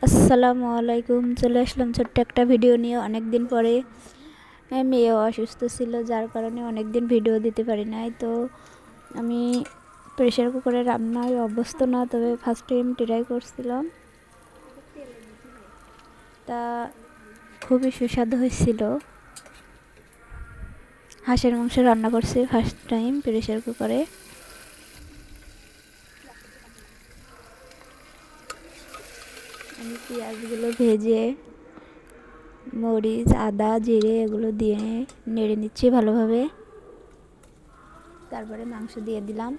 আসসালামু আলাইকুম। চলে আসলাম ছোট্ট একটা ভিডিও নিয়ে অনেক দিন পরে। মেয়েও অসুস্থ ছিল, যার কারণে অনেক দিন ভিডিও দিতে পারি নাই। তো আমি প্রেশার কুকারে রান্নায় অভ্যস্ত না, তবে ফার্স্ট টাইম ট্রাই করছিলাম, তা খুবই সুস্বাদু হয়েছিল। হাঁসের মাংস রান্না করছি ফার্স্ট টাইম প্রেশার কুকারে। আমি পেঁয়াজগুলো ভেজে মরিচ, আদা, জিরে এগুলো দিয়ে নেড়ে নিচ্ছি ভালোভাবে। তারপরে মাংস দিয়ে দিলাম।